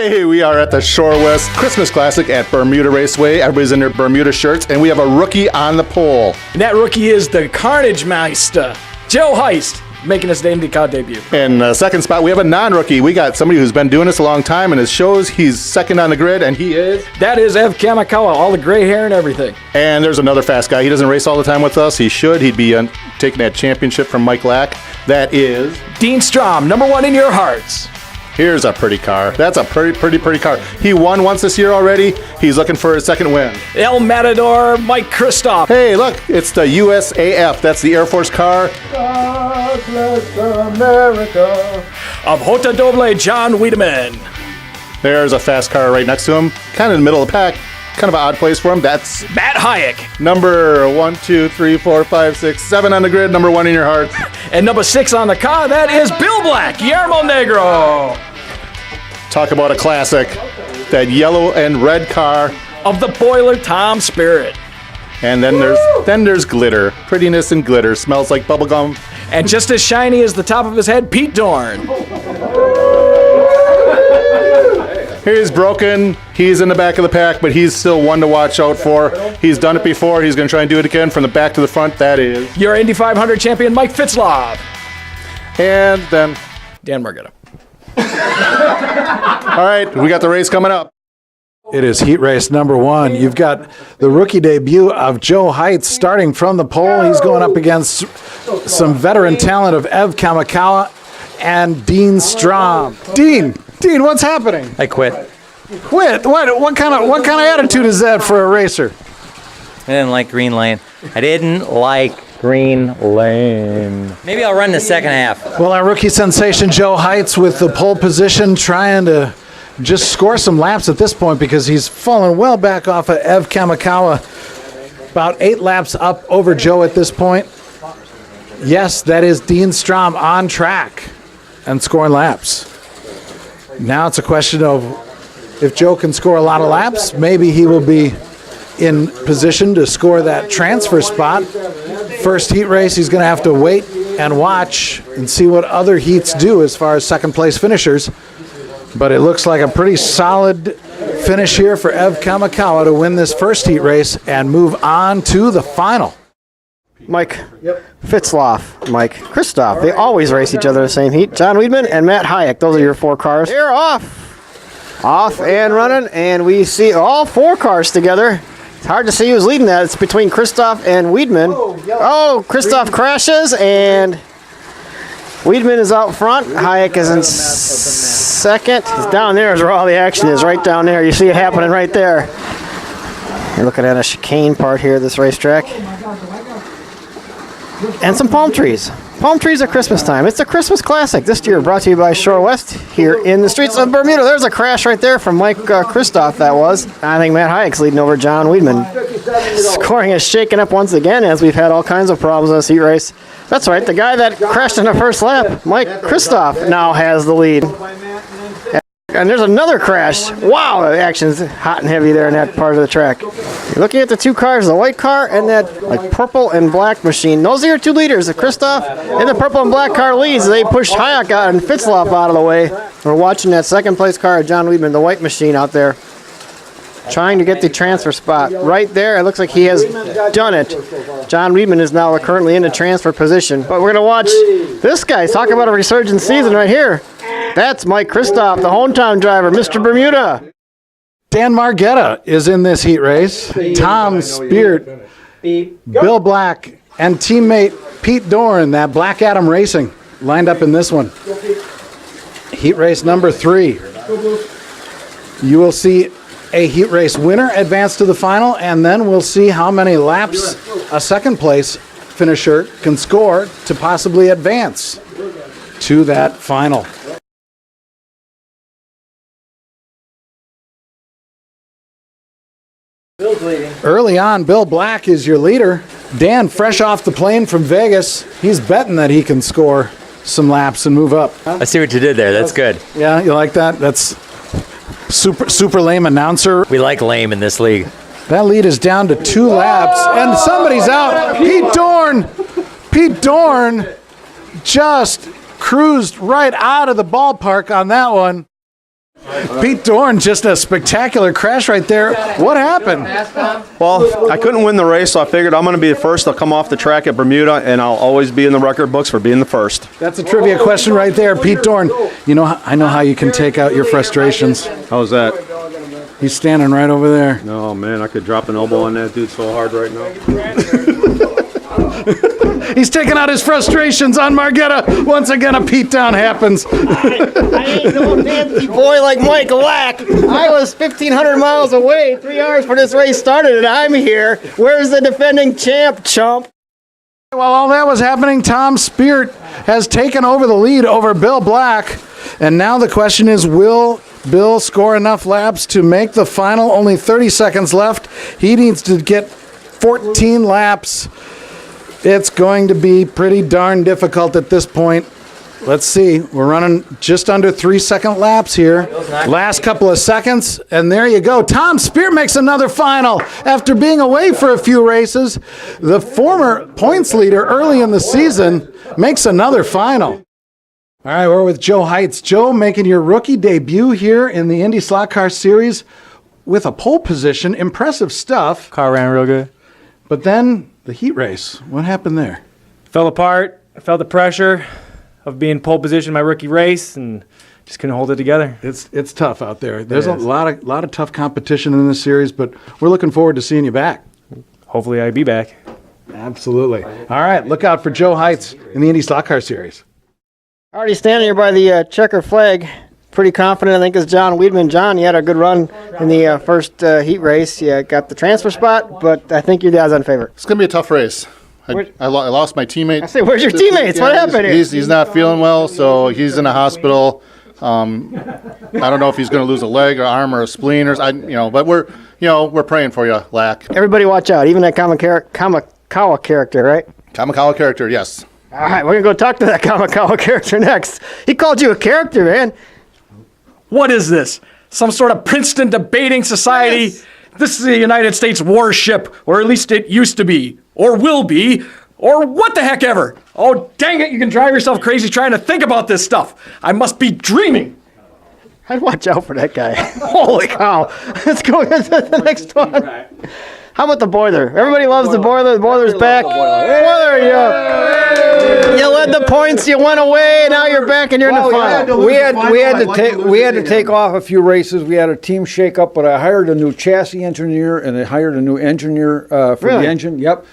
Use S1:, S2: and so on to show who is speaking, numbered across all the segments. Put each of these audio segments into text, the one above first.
S1: Hey, we are at the Shorewest Christmas Classic at Bermuda Raceway. Everybody's in their Bermuda shirts, and we have a rookie on the pole.
S2: And that rookie is the Carnage Meister, Joe Heist, making his IndyCar debut.
S1: In the second spot, we have a non-rookie. We got somebody who's been doing this a long time, and it shows he's second on the grid, and he is...
S2: That is Ev Kamikawa, all the gray hair and everything.
S1: And there's another fast guy. He doesn't race all the time with us. He should. He'd be taking that championship from Mike Lack. That is...
S2: Dean Strom, number one in your hearts.
S1: Here's a pretty car. That's a pretty car. He won once this year already. He's looking for his second win.
S2: El Matador, Mike Kristoff.
S1: Hey, look, it's the USAF. That's the Air Force car. God bless America.
S2: Of Hota Doble, John Wiedemann.
S1: There's a fast car right next to him. Kind of in the middle of the pack. Kind of an odd place for him. That's
S2: Matt Hayek.
S1: Number 1, 2, 3, 4, 5, 6, 7 on the grid. Number 1 in your heart.
S2: And number 6 on the car, that is Bill Black, Guillermo Negro.
S1: Talk about a classic. That yellow and red car.
S2: Of the Boiler Tom Spirit.
S1: And then there's glitter. Prettiness and glitter. Smells like bubblegum.
S2: And just as shiny as the top of his head, Pete Dorn.
S1: He's broken. He's in the back of the pack, but he's still one to watch out for. He's done it before. He's going to try and do it again from the back to the front. That is
S2: your Indy 500 champion, Mike Fitzlaw.
S1: And then
S2: Dan Margetta.
S1: All right, we got the race coming up.
S3: It is heat race number 1. You've got the rookie debut of Joe Heitz starting from the pole. He's going up against some veteran talent of Ev Kamikawa and Dean Strom. Dean, what's happening?
S4: I quit.
S3: Quit? What kind of attitude is that for a racer?
S4: I didn't like green lane. Maybe I'll run the second half.
S3: Well, our rookie sensation Joe Heitz with the pole position, trying to just score some laps at this point because he's fallen well back off of Ev Kamikawa. About 8 laps up over Joe at this point. Yes, that is Dean Strom on track and scoring laps. Now it's a question of if Joe can score a lot of laps, maybe he will be in position to score that transfer spot. First heat race, he's going to have to wait and watch and see what other heats do as far as second place finishers. But it looks like a pretty solid finish here for Ev Kamikawa to win this first heat race and move on to the final.
S5: Mike Fitzlaw, Mike Kristoff. They always race each other in the same heat. John Wiedemann and Matt Hayek. Those are your 4 cars. They're off. Off and running, and we see all 4 cars together. It's hard to see who's leading that. It's between Kristoff and Wiedemann. Oh, Kristoff crashes, and Wiedemann is out front. Hayek is in second. He's down there is where all the action is, right down there. You see it happening right there. You're looking at a chicane part here of this racetrack. And some palm trees. Palm trees at Christmas time. It's a Christmas classic this year, brought to you by Shorewest here in the streets of Bermuda. There's a crash right there from Mike Kristoff, that was. I think Matt Hayek's leading over John Wiedemann. Scoring is shaken up once again as we've had all kinds of problems in this heat race. That's right, the guy that crashed in the first lap, Mike Kristoff, now has the lead. And there's another crash. Wow, the action's hot and heavy there in that part of the track. You're looking at the 2 cars, the white car and that purple and black machine. Those are your 2 leaders. The Kristoff and the purple and black car leads. They push Hayek out and Fitzlaw out of the way. We're watching that second place car of John Wiedemann, the white machine out there, trying to get the transfer spot. Right there, it looks like he has done it. John Wiedemann is now currently in the transfer position. But we're going to watch this guy. Talk about a resurgent season right here. That's Mike Kristoff, the hometown driver, Mr. Bermuda.
S3: Dan Margetta is in this heat race. Tom Speart, Bill Black, and teammate Pete Dorn, that Black Adam Racing, lined up in this one. Heat race number 3. You will see a heat race winner advance to the final, and then we'll see how many laps a second place finisher can score to possibly advance to that final. Early on, Bill Black is your leader. Dan, fresh off the plane from Vegas, he's betting that he can score some laps and move up.
S4: I see what you did there. That's good.
S3: Yeah, you like that? That's super lame announcer.
S4: We like lame in this league.
S3: That lead is down to 2 laps, and somebody's out. Pete Dorn just cruised right out of the ballpark on that one. Pete Dorn, just a spectacular crash right there. What happened?
S6: Well, I couldn't win the race, so I figured I'm going to be the first. I'll come off the track at Bermuda, and I'll always be in the record books for being the first.
S3: That's a trivia question right there, Pete Dorn. You know, I know how you can take out your frustrations.
S6: How's that?
S3: He's standing right over there.
S6: Oh, man, I could drop an elbow on that dude so hard right now.
S3: He's taking out his frustrations on Margetta. Once again, a Pete down happens.
S5: I ain't no fancy boy like Mike Lack. I was 1,500 miles away 3 hours before this race started, and I'm here. Where's the defending champ, chump?
S3: While all that was happening, Tom Speart has taken over the lead over Bill Black. And now the question is, will Bill score enough laps to make the final? Only 30 seconds left. He needs to get 14 laps. It's going to be pretty darn difficult at this point. Let's see. We're running just under 3-second laps here. Last couple of seconds, and there you go. Tom Speart makes another final after being away for a few races. The former points leader early in the season makes another final. All right, we're with Joe Heitz. Joe, making your rookie debut here in the IndySlotCar Series with a pole position. Impressive stuff.
S7: Car ran real good.
S3: But then the heat race, what happened there?
S7: Fell apart. I felt the pressure of being pole position my rookie race and just couldn't hold it together.
S3: It's tough out there. There's a lot of tough competition in this series, but we're looking forward to seeing you back.
S7: Hopefully I'll be back.
S3: Absolutely. All right, look out for Joe Heitz in the IndySlotCar Series.
S5: Already standing here by the checker flag. Pretty confident, I think, is John Weidman. John, you had a good run in the first heat race. You got the transfer spot, but I think your dad's on favor.
S1: It's going to be a tough race. I lost my teammate.
S5: I say, where's your teammates? What happened here?
S1: He's not feeling well, so he's in the hospital. I don't know if he's going to lose a leg or arm or a spleen but we're praying for you, Lack.
S5: Everybody watch out, even that Kamikawa character, right?
S1: Kamikawa character, yes.
S5: All right, we're going to go talk to that Kamikawa character next. He called you a character, man.
S2: What is this? Some sort of Princeton debating society?
S5: Yes.
S2: This is the United States warship, or at least it used to be, or will be, or what the heck ever. Oh, dang it, you can drive yourself crazy trying to think about this stuff. I must be dreaming.
S5: I'd watch out for that guy. Holy cow. Let's go to the next one. How about the boiler? Everybody loves the boiler. The boiler's back. Boiler, you led the points. You went away. Now you're back and you're in the final.
S8: We had to take off a few races. We had a team shake-up, but I hired a new chassis engineer and I hired a new engineer for the engine. Yep,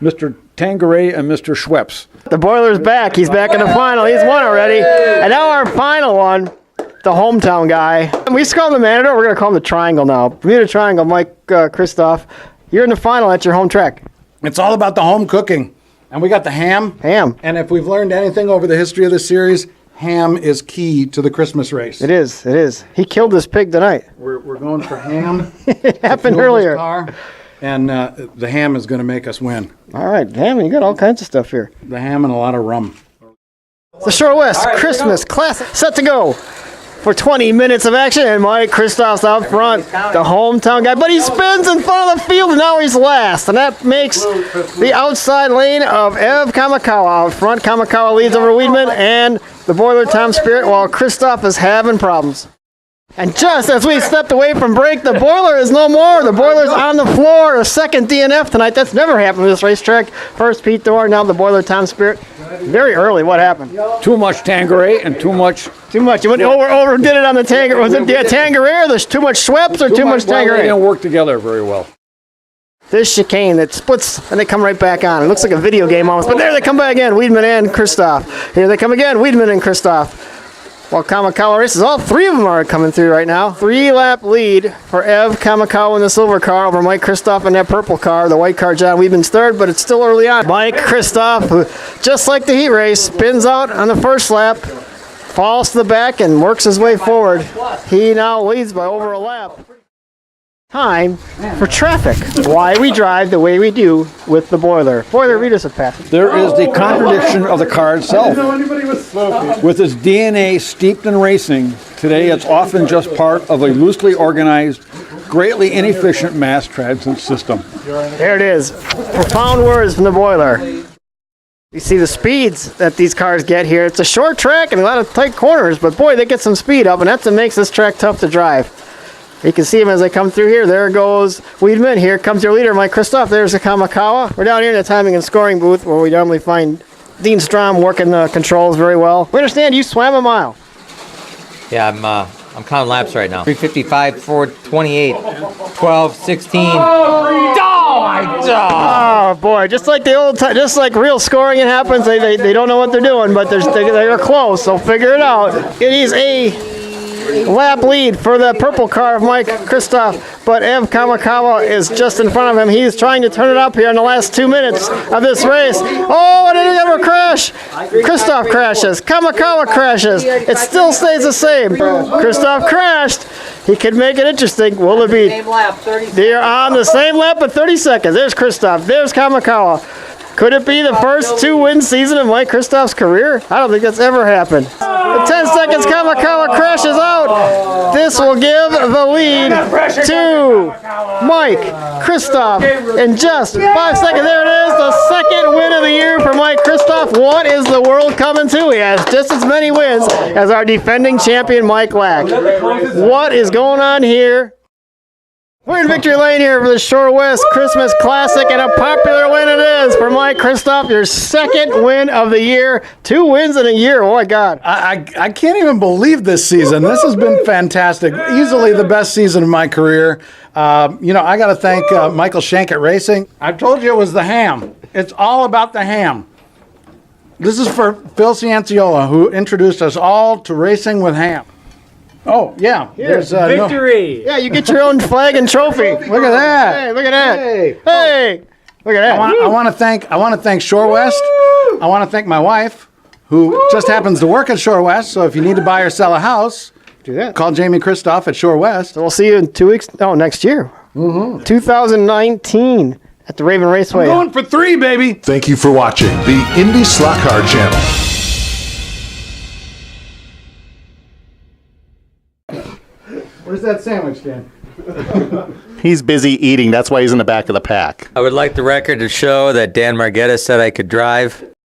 S8: Mr. Tangeray and Mr. Schweppes.
S5: The boiler's back. He's back in the final. He's won already. And now our final one, the hometown guy. We just call him the Matador. We're going to call him the Triangle now. Bermuda Triangle, Mike Kristoff. You're in the final at your home track.
S3: It's all about the home cooking. And we got the ham.
S5: Ham.
S3: And if we've learned anything over the history of the series, ham is key to the Christmas race.
S5: It is. It is. He killed this pig tonight.
S3: We're going for ham.
S5: It happened
S3: fuel this
S5: earlier.
S3: car, and the ham is going to make us win.
S5: All right, ham. You got all kinds of stuff here.
S3: The ham and a lot of rum.
S5: The Shorewest Christmas Classic set to go for 20 minutes of action, and Mike Kristoff's out front, the hometown guy, but he spins in front of the field, and now he's last, and that makes the outside lane of Ev Kamikawa out front. Kamikawa leads over Weidman and the boiler Tom Speart, while Kristoff is having problems. And just as we stepped away from break, the boiler is no more. The boiler's on the floor. A second DNF tonight. That's never happened with this racetrack. First Pete Dorn, now the boiler Tom Speart. Very early. What happened?
S8: Too much Tangeray and too much.
S5: Too much. You went overdid it on the Tangeray. Was it the Tangeray or there's too much Schweppes or too much
S8: Well, they
S5: Tangeray?
S8: didn't work together very well.
S5: This chicane that splits and they come right back on. It looks like a video game almost. But there they come back again. Weidman and Kristoff. Here they come again. Weidman and Kristoff. While Kamikawa races, all three of them are coming through right now. 3-lap lead for Ev Kamikawa in the silver car over Mike Kristoff in that purple car. The white car, John Weidman's third, but it's still early on. Mike Kristoff, who, just like the heat race, spins out on the first lap, falls to the back, and works his way forward. He now leads by over a lap. Time for traffic. Why we drive the way we do with the boiler. Boiler, read us a passage.
S8: There is the contradiction of the car itself. With its DNA steeped in racing, today it's often just part of a loosely organized, greatly inefficient mass transit system.
S5: There it is. Profound words from the boiler. You see the speeds that these cars get here. It's a short track and a lot of tight corners, but boy, they get some speed up, and that's what makes this track tough to drive. You can see them as they come through here. There goes Weidman. Here comes your leader, Mike Kristoff. There's the Kamakawa. We're down here in the timing and scoring booth where we normally find Dean Strom working the controls very well. We understand you swam a mile.
S4: Yeah, I'm counting laps right now. 355, 428, 12, 16.
S5: Oh boy, just like the old time, just like real scoring, it happens. They don't know what they're doing, but they're close, so figure it out. It is a lap lead for the purple car of Mike Kristoff, but Ev Kamakawa is just in front of him. He's trying to turn it up here in the last 2 minutes of this race. Oh, and did he ever crash? Kristoff crashes. Kamakawa crashes. It still stays the same. Kristoff crashed. He could make it interesting. Will it be? They are on the same lap at 30 seconds. There's Kristoff. There's Kamakawa. Could it be the first 2-win season of Mike Kristoff's career? I don't think that's ever happened. In 10 seconds, Kamakawa crashes out. This will give the lead to Mike Kristoff in just 5 seconds. There it is, the second win of the year for Mike Kristoff. What is the world coming to? He has just as many wins as our defending champion, Mike Lack. What is going on here? We're in victory lane here for the Shorewest Christmas Classic, and a popular win it is for Mike Kristoff, your second win of the year. 2 wins in a year. Oh, my God.
S3: I can't even believe this season. This has been fantastic. Easily the best season of my career. I got to thank Michael Shankett Racing. I told you it was the ham. It's all about the ham. This is for Phil Cianciola, who introduced us all to racing with ham. Oh, yeah. There's
S7: Victory!
S5: Yeah, you get your own flag and trophy.
S3: Look at that.
S5: Hey, look at that.
S3: Hey.
S5: Hey, look at that.
S3: I want to thank Shorewest. I want to thank my wife, who just happens to work at Shorewest. So if you need to buy or sell a house,
S5: Do that.
S3: call Jamie Kristoff at Shorewest.
S5: So we'll see you in 2 weeks. No, next year. 2019 at the Raven Raceway.
S3: Going for 3, baby.
S9: Thank you for watching the IndySlotCar channel.
S3: Where's that sandwich, Dan?
S1: He's busy eating. That's why he's in the back of the pack.
S4: I would like the record to show that Dan Margetta said I could drive.